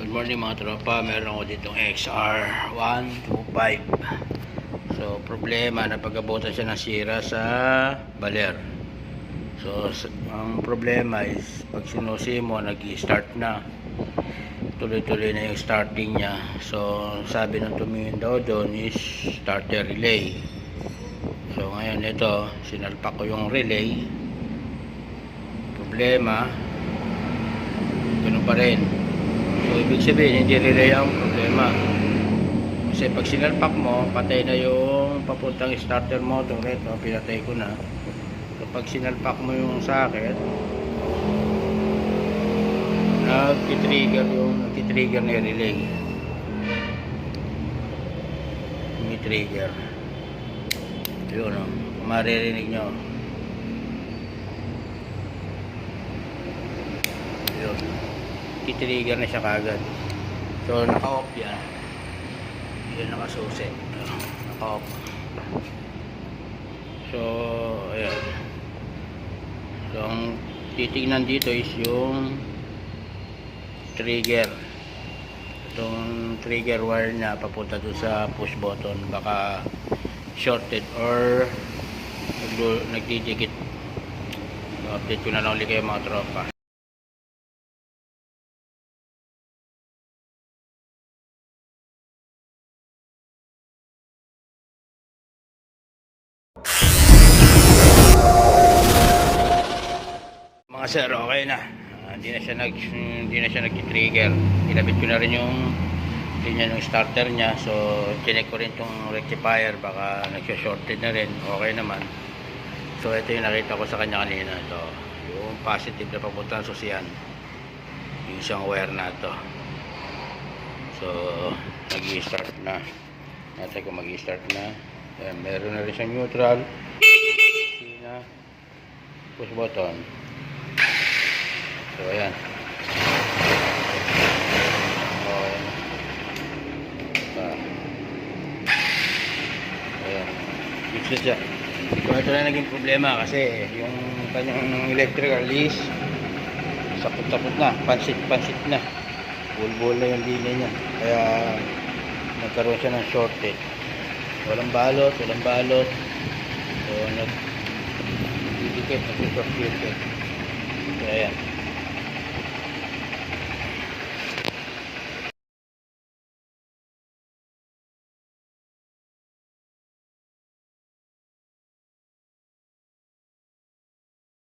Good morning mga tropa, meron ako ditong XR125. So problema, napag-abutan siya ng sira sa baler. So ang problema is pag sinusi mo, nag-i-start na, tuloy-tuloy na yung starting niya. So sabi ng tumingin daw doon is starter relay. So ngayon ito, sinalpak ko yung relay. Problema, ganun pa rin. So ibig sabihin hindi relay ang problema, kasi pag sinalpak mo, patay na yung papuntang starter motor. Ito, pinatay ko na. So pag sinalpak mo yung socket, nag-trigger na yung relay, may trigger. Yun o, kung maririnig nyo, yun, titrigger na siya kagad. So naka-off yan. Yan, nakasusi, naka-off. So ayan. So ang titignan dito is yung trigger. Itong trigger wire na papunta doon sa push button, baka shorted or nagdidikit. Update ko na lang ulit kayo mga tropa. Mga sir, okay na. Hindi na siya nag-trigger. Inabit ko na rin yung linya ng starter niya. So chinek ko rin tong rectifier, baka nagsho-shorted na rin. Okay naman. So ito yung nakita ko sa kanya kanina. Ito, yung positive na papunta sa susian, yung isang wire na ito. So nag-i-start na. Natin kung mag-i-start na. Ayan, meron na rin siyang neutral, push button. So ayan. Okay. Ayan. Fix siya. So ito na naging problema kasi yung kanyang electrical is sapot-sapot na, pansit na. Bulbul na yung linya niya. Kaya nagkaroon siya ng shorted. Walang balot. So nagdidikit, nag-short circuit. So ayan.